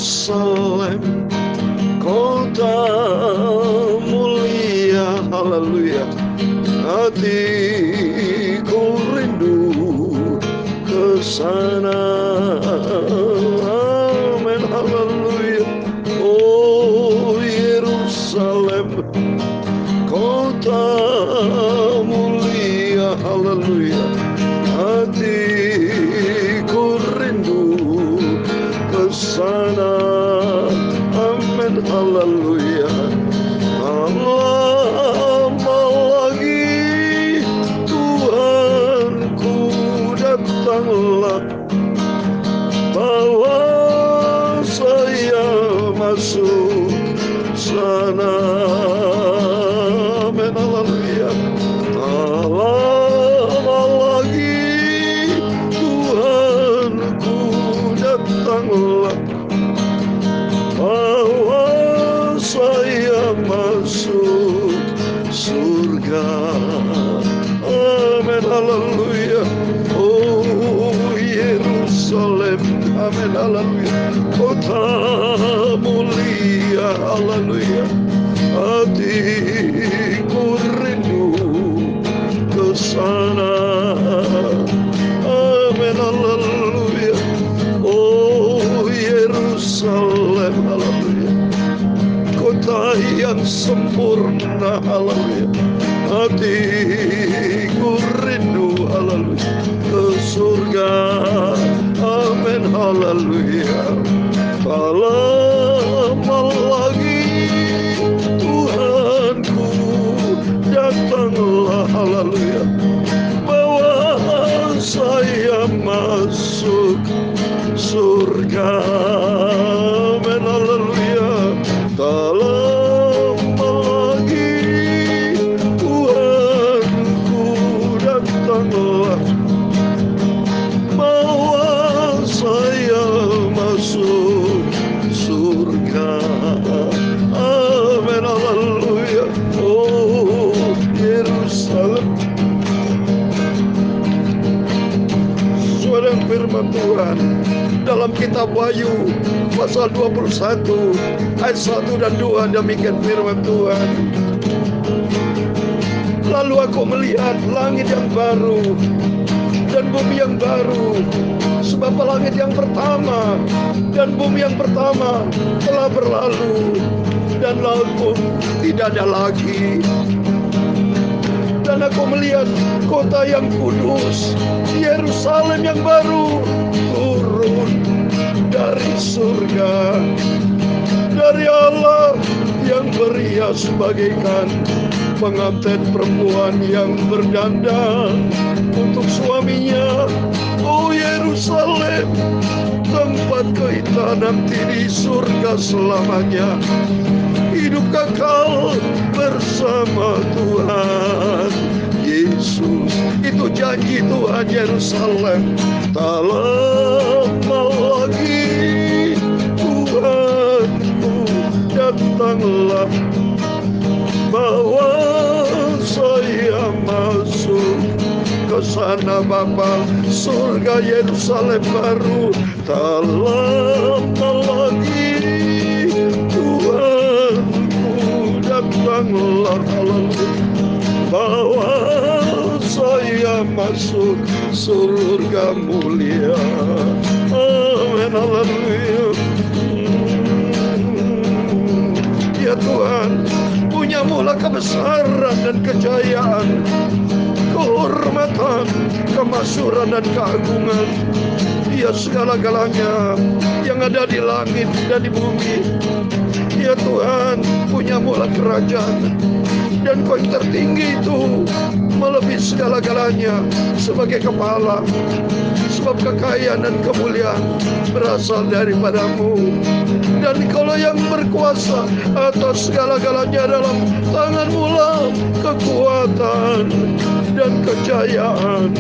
Yerusalem, kota mulia, haleluya. Hatiku rindu ke sana, amin, haleluya. Oh Yerusalem, kota mulia, haleluya. Hatiku rindu ke sana, amin, haleluya. Lama lagi Tuhanku datanglah, bawa saya masuk sana, amin, haleluya. Lama lagi Tuhanku datanglah, bawa saya masuk surga, amin, haleluya. Oh Yerusalem, amin, haleluya. Kota mulia, haleluya. Hatiku rindu ke sana, amin, haleluya. Oh Yerusalem, haleluya. Kota yang sempurna, haleluya. Hatiku rindu, haleluya, ke surga, amin, haleluya. Tak lama lagi Tuhanku datanglah, haleluya, bawa saya masuk surga, amin, haleluya. Tak lama lagi Tuhanku datanglah, bawa saya masuk surga, amin, haleluya. Oh Yerusalem, sesuai dengan firman Tuhan dalam kitab Wahyu pasal 21 ayat 1 dan 2, demikian firman Tuhan. Lalu aku melihat langit yang baru dan bumi yang baru, sebab langit yang pertama dan bumi yang pertama telah berlalu, dan laut pun tidak ada lagi. Dan aku melihat kota yang kudus, Yerusalem yang baru, turun dari surga, dari Allah, yang berhias bagaikan pengantin perempuan yang berdandan untuk suaminya. Oh Yerusalem, tempat kita nanti di surga selamanya, hidup kekal bersama Tuhan Yesus. Itu janji Tuhan. Yerusalem, tak lama lagi Tuhanku datanglah, bawa saya masuk ke sana, Bapa, surga Yerusalem baru. Tak lama lagi Tuhanku datanglah, bawa saya masuk surga mulia, amin, haleluya. Ya Tuhan, punyamulah kebesaran dan kejayaan, kehormatan, kemasyhuran dan keagungan. Ya segala-galanya yang ada di langit dan di bumi. Ya Tuhan, punyamulah kerajaan, dan Kau yang tertinggi itu melebihi segala-galanya sebagai kepala. Sebab kekayaan dan kemuliaan berasal daripada-Mu, dan Kaulah yang berkuasa atas segala-galanya. Dalam tangan-Mu lah kekuatan dan kejayaan.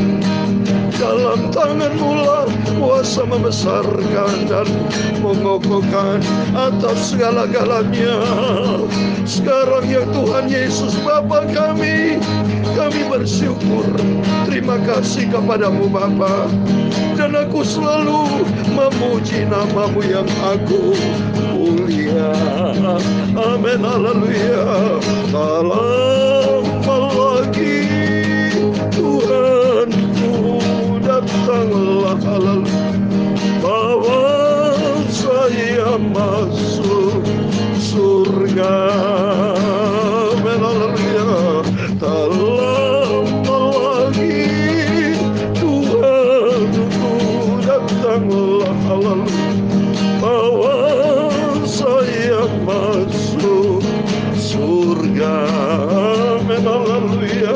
Dalam tangan-Mu lah kuasa membesarkan dan mengokohkan atas segala-galanya. Sekarang ya Tuhan Yesus Bapa kami bersyukur. Terima kasih kepada-Mu Bapa. Dan aku selalu memuji nama-Mu yang agung mulia. Amin, haleluya. Tak lama lagi Tuhanku datanglah, haleluya, bawa saya masuk surga. Amin, haleluya. Tak lama lagi Tuhanku datanglah, haleluya, bawa saya masuk surga. Amin, haleluya.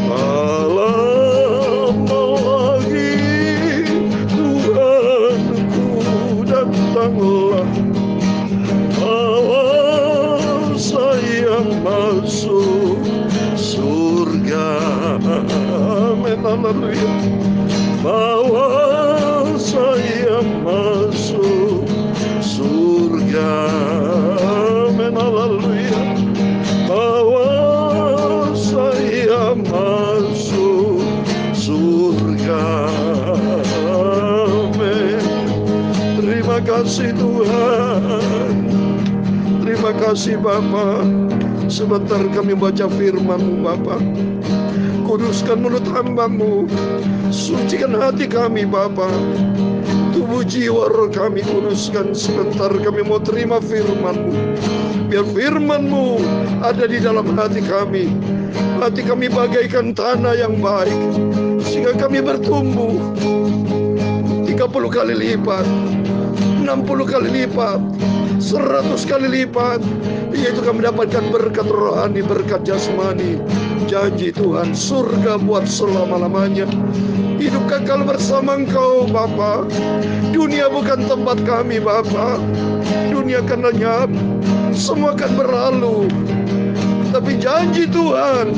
Tak lama lagi Tuhanku datanglah, bawa saya masuk surga. Amin, haleluya. Bawa saya masuk surga. Amin, haleluya. Bawa saya masuk surga. Amin. Terima kasih Tuhan. Terima kasih Bapa. Sebentar kami baca firman-Mu Bapa. Kuduskan mulut hamba-Mu, sucikan hati kami Bapa. Tubuh jiwa roh kami kuduskan. Sebentar kami mau terima firman-Mu. Biar firman-Mu ada di dalam hati kami. Hati kami bagaikan tanah yang baik, sehingga kami bertumbuh 30 kali lipat, 60 kali lipat, 100 kali lipat, yaitu kami mendapatkan berkat rohani, berkat jasmani. Janji Tuhan, surga buat selama-lamanya. Hidup kekal bersama Engkau Bapa. Dunia bukan tempat kami Bapa. Dunia akan lenyap, semua akan berlalu. Tapi janji Tuhan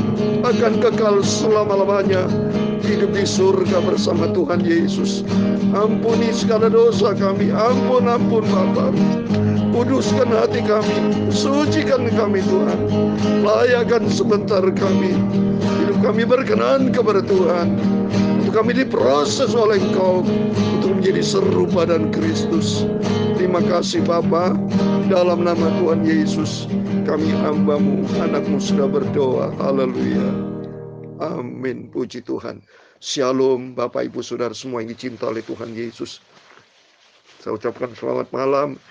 akan kekal selama-lamanya. Hidup di surga bersama Tuhan Yesus. Ampuni segala dosa kami. Ampun Bapa. Kuduskan hati kami, sucikan kami Tuhan. Layakan sebentar kami. Hidup kami berkenan kepada Tuhan. Untuk kami diproses oleh Engkau untuk menjadi serupa dan Kristus. Terima kasih Bapa. Dalam nama Tuhan Yesus kami hamba-Mu, anak-Mu sudah berdoa. Haleluya. Amin. Puji Tuhan. Shalom Bapak Ibu Saudara semua yang dicinta oleh Tuhan Yesus. Saya ucapkan selamat malam.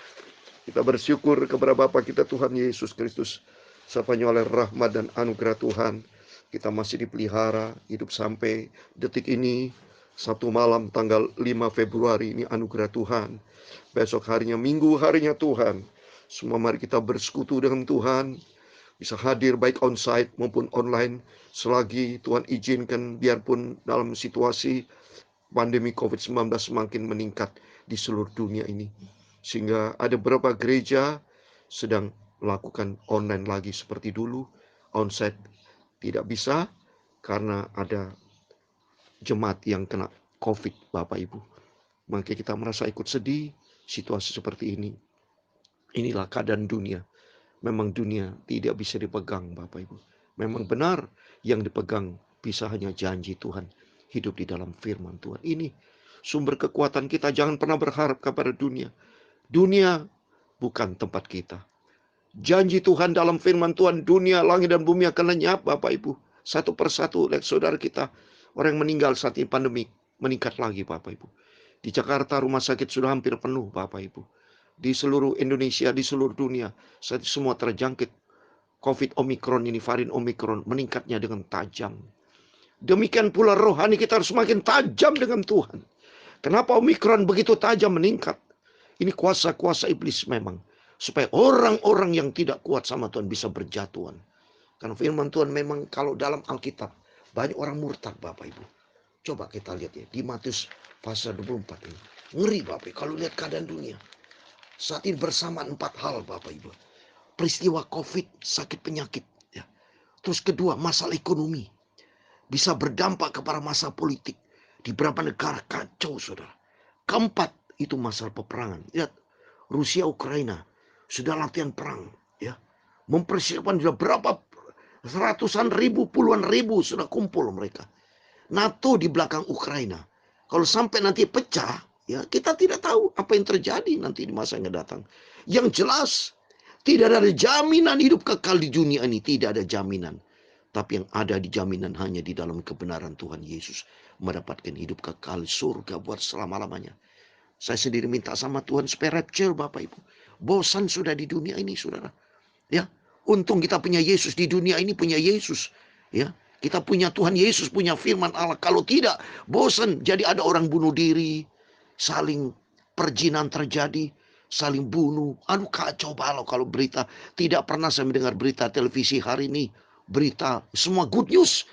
Kita bersyukur kepada Bapa kita Tuhan Yesus Kristus. Sapanya oleh rahmat dan anugerah Tuhan, kita masih dipelihara hidup sampai detik ini. Sabtu malam tanggal 5 Februari ini anugerah Tuhan. Besok harinya Minggu, harinya Tuhan. Semua mari kita bersekutu dengan Tuhan. Bisa hadir baik onsite maupun online selagi Tuhan izinkan, biarpun dalam situasi pandemi COVID-19 semakin meningkat di seluruh dunia ini. Sehingga ada beberapa gereja sedang melakukan online lagi seperti dulu. Onsite tidak bisa karena ada jemaat yang kena COVID Bapak Ibu. Maka kita merasa ikut sedih situasi seperti ini. Inilah keadaan dunia. Memang dunia tidak bisa dipegang Bapak Ibu. Memang benar yang dipegang bisa hanya janji Tuhan. Hidup di dalam firman Tuhan. Ini sumber kekuatan kita. Jangan pernah berharap kepada dunia. Dunia bukan tempat kita. Janji Tuhan dalam firman Tuhan, dunia, langit dan bumi akan lenyap Bapak Ibu. Satu persatu, lihat saudara kita, orang yang meninggal saat ini pandemi, meningkat lagi Bapak Ibu. Di Jakarta rumah sakit sudah hampir penuh Bapak Ibu. Di seluruh Indonesia, di seluruh dunia, saat ini semua terjangkit COVID Omikron ini, varian Omikron, meningkatnya dengan tajam. Demikian pula rohani kita harus semakin tajam dengan Tuhan. Kenapa Omikron begitu tajam meningkat? Ini kuasa-kuasa iblis memang. Supaya orang-orang yang tidak kuat sama Tuhan bisa berjatuhan. Karena firman Tuhan memang kalau dalam Alkitab. Banyak orang murtad Bapak Ibu. Coba kita lihat ya. Di Matius pasal 24 ini. Ngeri Bapak Ibu. Kalau lihat keadaan dunia. Saat ini bersamaan 4 hal Bapak Ibu. Peristiwa COVID, sakit penyakit. Ya. Terus kedua masalah ekonomi. Bisa berdampak kepada masalah politik. Di beberapa negara kacau, saudara. Keempat, itu masalah peperangan. Lihat, Rusia, Ukraina sudah latihan perang, ya. Mempersiapkan sudah berapa ratusan ribu, puluhan ribu sudah kumpul mereka. NATO di belakang Ukraina. Kalau sampai nanti pecah, ya kita tidak tahu apa yang terjadi nanti di masa yang datang. Yang jelas, tidak ada jaminan hidup kekal di dunia ini. Tidak ada jaminan. Tapi yang ada di jaminan hanya di dalam kebenaran Tuhan Yesus. Mendapatkan hidup kekal surga buat selama-lamanya. Saya sendiri minta sama Tuhan supaya rapture, Bapak Ibu. Bosan sudah di dunia ini, saudara. Ya, untung kita punya Yesus di dunia ini, punya Yesus. Ya, kita punya Tuhan Yesus, punya firman Allah. Kalau tidak, bosan. Jadi ada orang bunuh diri, saling perjinan terjadi, saling bunuh. Aduh, kacau balau kalau berita. Tidak pernah saya mendengar berita televisi hari ini. Berita semua good news.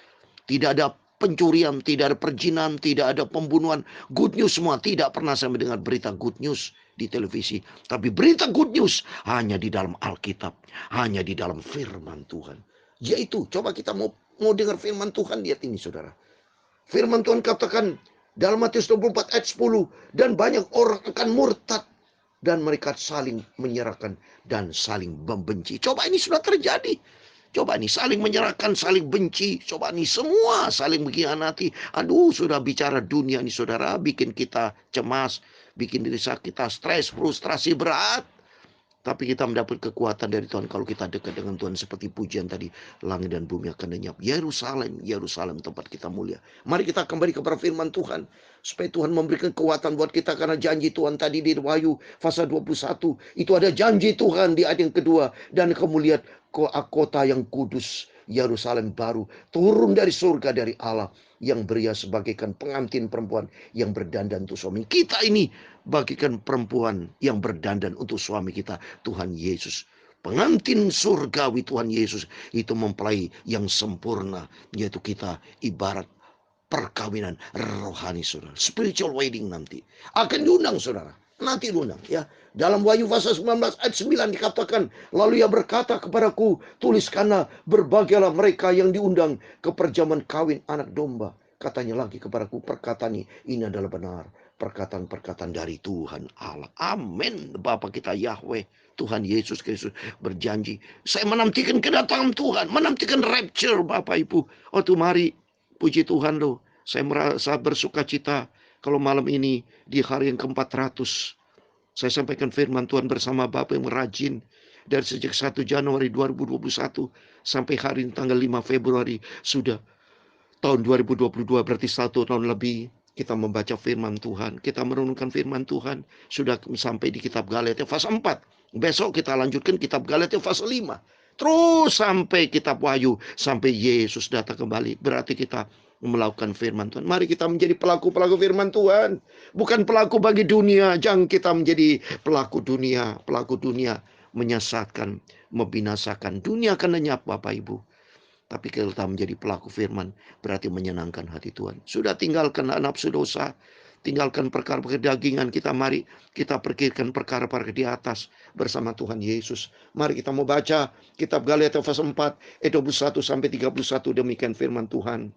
Tidak ada pencurian, tidak ada perjinan, tidak ada pembunuhan. Good news semua. Tidak pernah saya mendengar berita good news di televisi. Tapi berita good news hanya di dalam Alkitab. Hanya di dalam firman Tuhan. Yaitu, coba kita mau dengar firman Tuhan. Lihat ini, saudara. Firman Tuhan katakan dalam Matius 24 ayat 10. Dan banyak orang akan murtad. Dan mereka saling menyerahkan dan saling membenci. Coba ini sudah terjadi. Coba nih saling menyerahkan, saling benci. Coba nih semua saling mengkhianati. Aduh, sudah bicara dunia nih, saudara. Bikin kita cemas, bikin diri kita stres, frustrasi berat. Tapi kita mendapat kekuatan dari Tuhan kalau kita dekat dengan Tuhan, seperti pujian tadi. Langit dan bumi akan lenyap. Yerusalem, Yerusalem tempat kita mulia. Mari kita kembali kepada firman Tuhan. Supaya Tuhan memberikan kekuatan buat kita. Karena janji Tuhan tadi di Wahyu pasal 21. Itu ada janji Tuhan di ayat yang kedua. Dan kamu lihat kota yang kudus, Yerusalem baru, turun dari surga dari Allah, yang berias sebagaikan pengantin perempuan yang berdandan untuk suami. Kita ini bagikan perempuan yang berdandan untuk suami kita, Tuhan Yesus. Pengantin surgawi Tuhan Yesus itu mempelai yang sempurna, yaitu kita ibarat perkawinan rohani, saudara. Spiritual wedding nanti akan diundang, saudara. Nanti diundang, ya. Dalam Wahyu pasal 19 ayat 9 dikatakan, lalu ia berkata kepadaku, tuliskanlah, berbahagialah mereka yang diundang ke perjamuan kawin anak domba. Katanya lagi kepadaku, perkataan ini adalah benar. Perkataan-perkataan dari Tuhan Allah. Amin. Bapa kita Yahweh, Tuhan Yesus Kristus berjanji. Saya menantikan kedatangan Tuhan. Menantikan rapture, Bapak Ibu. Oh tuh mari, puji Tuhan loh. Saya merasa bersuka cita kalau malam ini di hari yang ke-400. Saya sampaikan firman Tuhan bersama Bapak yang rajin. Dari sejak 1 Januari 2021 sampai hari ini tanggal 5 Februari. Sudah tahun 2022, berarti 1 tahun lebih. Kita membaca firman Tuhan. Kita merenungkan firman Tuhan. Sudah sampai di kitab Galatia pasal 4. Besok kita lanjutkan kitab Galatia pasal 5. Terus sampai kitab Wahyu. Sampai Yesus datang kembali. Berarti kita melakukan firman Tuhan. Mari kita menjadi pelaku-pelaku firman Tuhan. Bukan pelaku bagi dunia. Jangan kita menjadi pelaku dunia. Pelaku dunia menyesatkan, membinasakan. Dunia akan lenyap, Bapak Ibu. Tapi kalau kita menjadi pelaku firman, berarti menyenangkan hati Tuhan. Sudah tinggalkan nafsu dosa. Tinggalkan perkara-perkara dagingan kita. Mari kita perkirkan perkara-perkara di atas bersama Tuhan Yesus. Mari kita mau baca kitab Galatia pasal 4 ayat 21 sampai 31. Demikian firman Tuhan.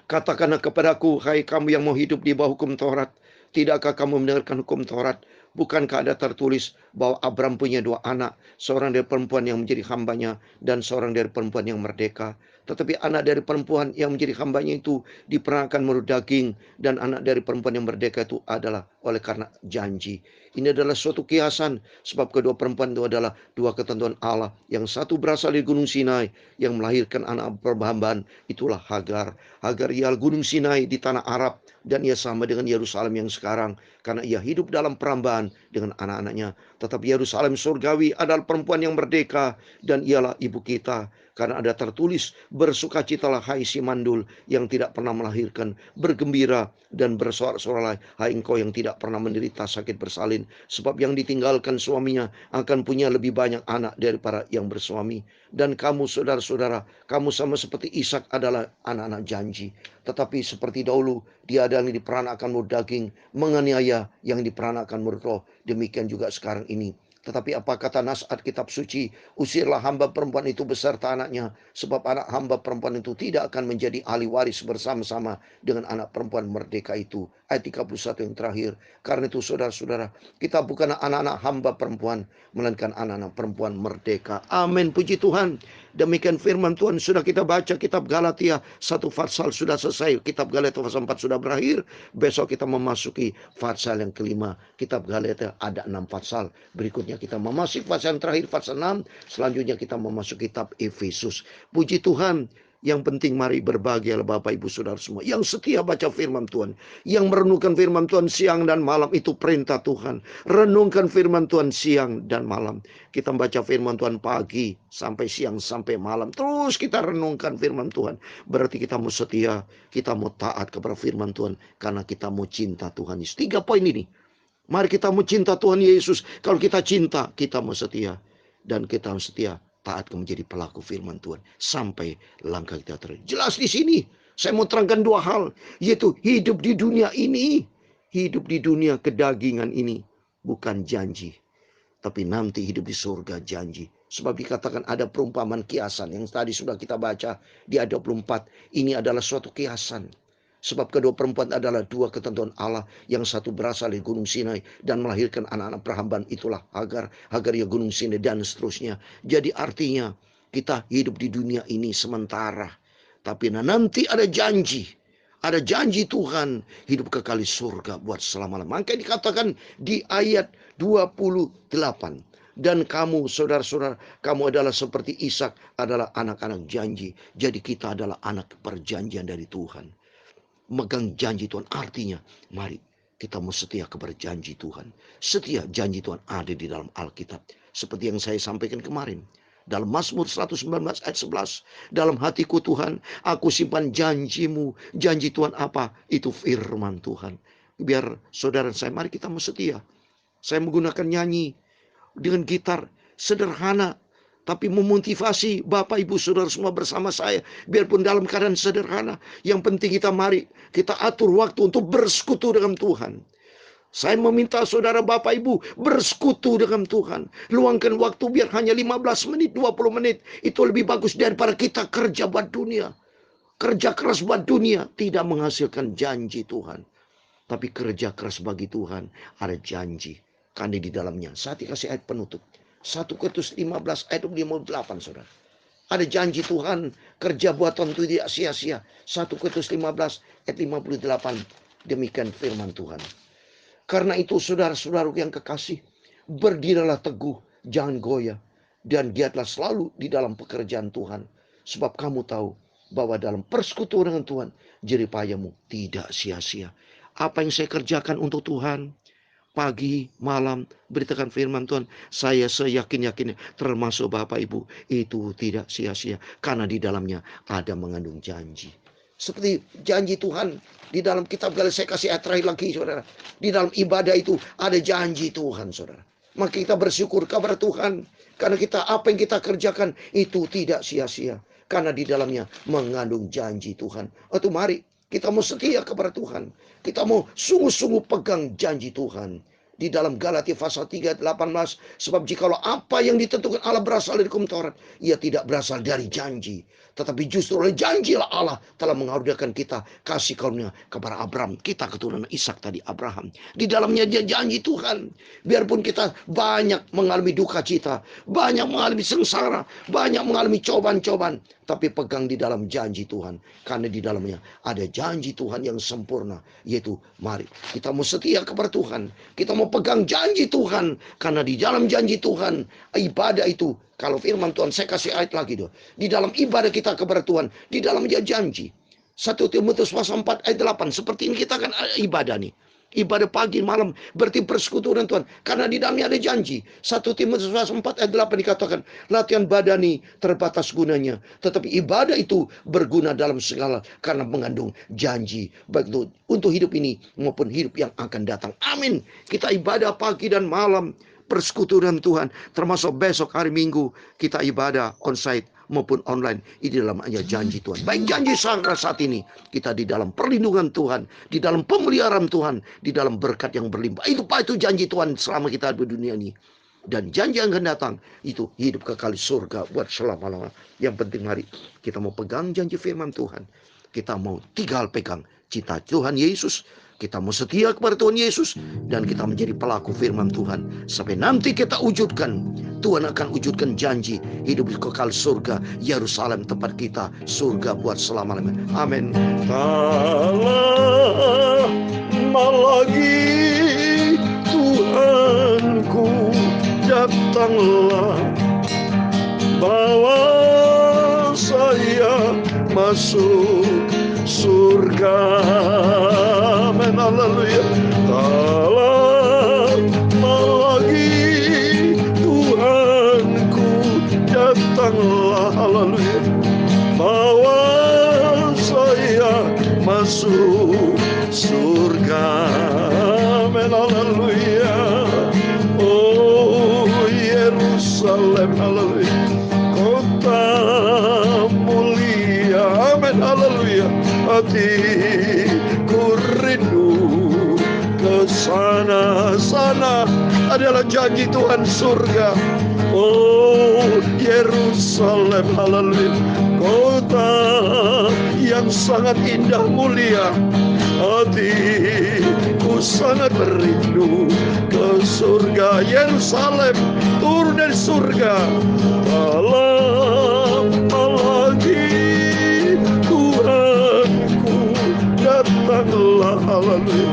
Katakanlah kepadaku, hai kamu yang mau hidup di bawah hukum Taurat, tidakkah kamu mendengarkan hukum Taurat? Bukankah ada tertulis bahwa Abraham punya 2 anak, seorang dari perempuan yang menjadi hambanya dan seorang dari perempuan yang merdeka? Tetapi anak dari perempuan yang menjadi hambanya itu diperanakan menurut daging, dan anak dari perempuan yang merdeka itu adalah oleh karena janji. Ini adalah suatu kiasan, sebab kedua perempuan itu adalah 2 ketentuan Allah. Yang satu berasal dari Gunung Sinai, yang melahirkan anak perhambaan, itulah Hagar. Hagar ialah Gunung Sinai di tanah Arab, dan ia sama dengan Yerusalem yang sekarang, karena ia hidup dalam perambaan dengan anak-anaknya. Tetapi Yerusalem surgawi adalah perempuan yang merdeka, dan ialah ibu kita. Karena ada tertulis, bersukacitalah hai si mandul yang tidak pernah melahirkan, bergembira dan bersorak-soraklah hai engkau yang tidak pernah menderita sakit bersalin, sebab yang ditinggalkan suaminya akan punya lebih banyak anak daripada yang bersuami. Dan kamu saudara-saudara, kamu sama seperti Ishak adalah anak-anak janji. Tetapi seperti dahulu, dia ada yang diperanakan menurut daging, menganiaya yang diperanakan menurut roh. Demikian juga sekarang ini. Tetapi apa kata nasihat kitab suci? Usirlah hamba perempuan itu beserta anaknya, sebab anak hamba perempuan itu tidak akan menjadi ahli waris bersama-sama dengan anak perempuan merdeka itu. Ayat 31 yang terakhir. Karena itu saudara-saudara, kita bukan anak-anak hamba perempuan, melainkan anak-anak perempuan merdeka. Amin, puji Tuhan. Demikian firman Tuhan sudah kita baca kitab Galatia, satu pasal sudah selesai, kitab Galatia pasal 4 sudah berakhir. Besok kita memasuki pasal yang kelima. Kitab Galatia ada 6 pasal. Berikutnya kita memasuki pasal yang terakhir, pasal 6. Selanjutnya kita memasuki kitab Efesus. Puji Tuhan. Yang penting mari berbahagialah Bapak Ibu Saudara semua yang setia baca firman Tuhan, yang merenungkan firman Tuhan siang dan malam. Itu perintah Tuhan. Renungkan firman Tuhan siang dan malam. Kita baca firman Tuhan pagi sampai siang sampai malam. Terus kita renungkan firman Tuhan. Berarti kita mau setia, kita mau taat kepada firman Tuhan karena kita mau cinta Tuhan Yesus. 3 poin ini. Mari kita mau cinta Tuhan Yesus. Kalau kita cinta, kita mau setia. Dan kita mau setia, taat menjadi pelaku firman Tuhan sampai langkah kita terakhir. Jelas di sini saya mau terangkan 2 hal, yaitu hidup di dunia ini, hidup di dunia kedagingan ini bukan janji, tapi nanti hidup di surga janji. Sebab dikatakan ada perumpamaan kiasan yang tadi sudah kita baca di ayat 24. Ini adalah suatu kiasan. Sebab kedua perempuan adalah 2 ketentuan Allah. Yang satu berasal dari gunung Sinai dan melahirkan anak-anak perhambaan, itulah Hagar. Hagar ya gunung Sinai dan seterusnya. Jadi artinya kita hidup di dunia ini sementara. Tapi nanti ada janji. Ada janji Tuhan hidup kekal di surga buat selama-lamanya. Maka dikatakan di ayat 28. Dan kamu saudara-saudara, kamu adalah seperti Ishak, adalah anak-anak janji. Jadi kita adalah anak perjanjian dari Tuhan. Megang janji Tuhan artinya mari kita mau setia kepada janji Tuhan. Setia janji Tuhan ada di dalam Alkitab. Seperti yang saya sampaikan kemarin. Dalam Mazmur 119 ayat 11. Dalam hatiku Tuhan, aku simpan janjimu. Janji Tuhan apa? Itu firman Tuhan. Biar saudara saya, mari kita mau setia. Saya menggunakan nyanyi dengan gitar sederhana, tapi memotivasi Bapak Ibu Saudara semua bersama saya. Biarpun dalam keadaan sederhana. Yang penting kita mari kita atur waktu untuk bersekutu dengan Tuhan. Saya meminta saudara Bapak Ibu bersekutu dengan Tuhan. Luangkan waktu biar hanya 15 menit, 20 menit. Itu lebih bagus daripada kita kerja buat dunia. Kerja keras buat dunia tidak menghasilkan janji Tuhan. Tapi kerja keras bagi Tuhan ada janji. Karena di dalamnya. Saya dikasih ayat penutup. 1 Korintus 15 ayat 58 saudara. Ada janji Tuhan, kerja buat Tuhan itu tidak sia-sia. 1 Korintus 15 ayat 58. Demikian firman Tuhan. Karena itu saudara-saudara yang kekasih, berdirilah teguh, jangan goyah. Dan giatlah selalu di dalam pekerjaan Tuhan. Sebab kamu tahu bahwa dalam persekutuan dengan Tuhan, jeripayamu tidak sia-sia. Apa yang saya kerjakan untuk Tuhan, pagi, malam, beritakan firman Tuhan. Saya seyakin-yakinnya, termasuk Bapak Ibu, itu tidak sia-sia. Karena di dalamnya ada mengandung janji. Seperti janji Tuhan di dalam kitab Galatia, saya kasih ayat terakhir lagi saudara. Di dalam ibadah itu ada janji Tuhan saudara. Maka kita bersyukur kepada Tuhan. Karena apa yang kita kerjakan itu tidak sia-sia. Karena di dalamnya mengandung janji Tuhan. Itu mari kita mau setia kepada Tuhan. Kita mau sungguh-sungguh pegang janji Tuhan. Di dalam Galatia pasal 3 ayat 18. Sebab jikalau apa yang ditentukan Allah berasal dari hukum Taurat, ia tidak berasal dari janji. Tetapi justru oleh janjilah Allah telah mengaruniakan kita kasih karunia kepada Abraham. Kita keturunan Ishak tadi, Abraham. Di dalamnya dia janji Tuhan. Biarpun kita banyak mengalami duka cita, banyak mengalami sengsara, banyak mengalami cobaan-cobaan, tapi pegang di dalam janji Tuhan. Karena di dalamnya ada janji Tuhan yang sempurna. Yaitu mari kita mau setia kepada Tuhan. Kita mau pegang janji Tuhan. Karena di dalam janji Tuhan, ibadah itu, kalau firman Tuhan, saya kasih ayat lagi doh. Di dalam ibadah kita kepada Tuhan, di dalam dia janji. 1 Timotius pasal 4 ayat 8. Seperti ini kita kan ibadah nih. Ibadah pagi malam berarti persekutuan dengan Tuhan. Karena di dalamnya ada janji. 1 Timotius pasal 4 ayat 8 dikatakan, latihan badani terbatas gunanya, tetapi ibadah itu berguna dalam segala karena mengandung janji. Baik itu untuk hidup ini maupun hidup yang akan datang. Amin. Kita ibadah pagi dan malam, persekutuan Tuhan, termasuk besok hari Minggu kita ibadah onsite maupun online. Ini dalam hanya janji Tuhan. Baik janji saat ini, kita di dalam perlindungan Tuhan, di dalam pemeliharaan Tuhan, di dalam berkat yang berlimpah. Itu janji Tuhan selama kita di dunia ini. Dan janji yang akan datang itu hidup kekal di surga buat selama-lamanya. Yang penting mari kita mau pegang janji firman Tuhan. Kita mau tinggal pegang cinta Tuhan Yesus. Kita mau setia kepada Tuhan Yesus. Dan kita menjadi pelaku firman Tuhan. Sampai nanti kita wujudkan. Tuhan akan wujudkan janji hidup di kekal surga. Yerusalem tempat kita. Surga buat selama-lamanya. Amin. Tak lama lagi Tuhanku, datanglah, bawa saya masuk surga. Amin, haleluya. Tak lama lagi Tuhanku, datanglah, haleluya, bawa saya masuk surga. Amin, haleluya. Oh Yerusalem, haleluya, kota mulia. Amin, haleluya. Hatiku rindu ke sana. Sana adalah janji Tuhan, surga. Oh Yerusalem, haleluya, kota yang sangat indah mulia. Hatiku sangat merindu ke surga. Yerusalem, turun dari surga. Tak lama lagi Tuhanku, datanglah, haleluya,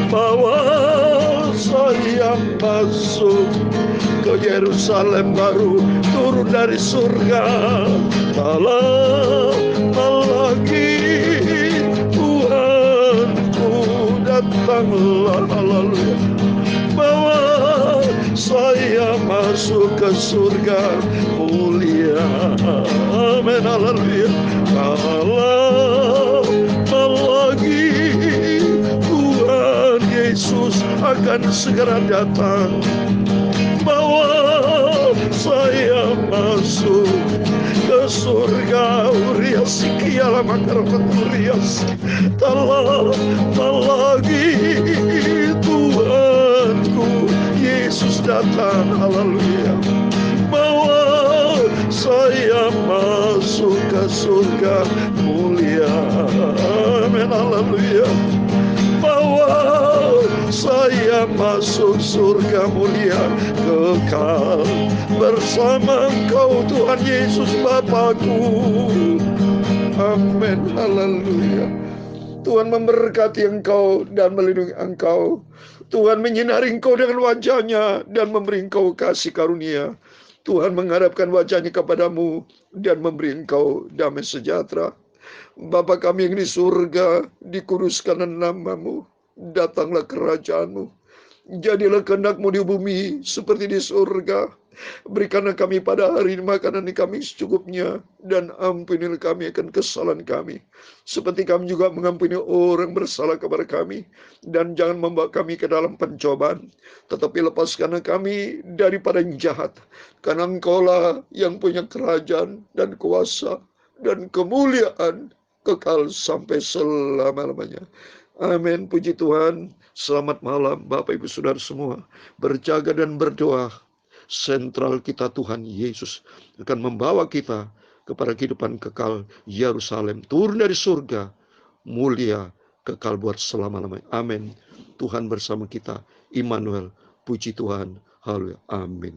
bawa saya masuk ke Yerusalem baru, turun dari surga. Tak lama lagi Tuhanku, datanglah, haleluya, bawa saya masuk ke surga mulia. Amin, haleluya. Tak lama lagi Tuhan Yesus akan segera datang, bawa saya masuk ke surga. Urias kiala makarpat urias. Tak lagi Tuhanku Yesus datang, haleluya, bawa saya masuk ke surga mulia. Amin, haleluya, bawa saya masuk surga mulia kekal bersama Engkau Tuhan Yesus Bapakku. Amin, haleluya. Tuhan memberkati engkau dan melindungi engkau. Tuhan menyinari engkau dengan wajah-Nya dan memberi engkau kasih karunia. Tuhan menghadapkan wajah-Nya kepadamu dan memberi engkau damai sejahtera. Bapa kami yang di surga, dikuduskan nama-Mu. Datanglah kerajaan-Mu. Jadilah kehendak-Mu di bumi seperti di surga. Berikanlah kami pada hari ini makanan kami secukupnya, dan ampunilah kami akan kesalahan kami, seperti kami juga mengampuni orang bersalah kepada kami. Dan jangan membawa kami ke dalam pencobaan, tetapi lepaskanlah kami daripada yang jahat. Karena Engkaulah yang punya kerajaan dan kuasa dan kemuliaan kekal sampai selama-lamanya. Amin. Puji Tuhan. Selamat malam Bapak Ibu Saudara semua. Berjaga dan berdoa. Sentral kita Tuhan Yesus akan membawa kita kepada kehidupan kekal Yerusalem, turun dari surga mulia kekal buat selama-lamanya. Amin. Tuhan bersama kita, Immanuel. Puji Tuhan. Haleluya. Amin.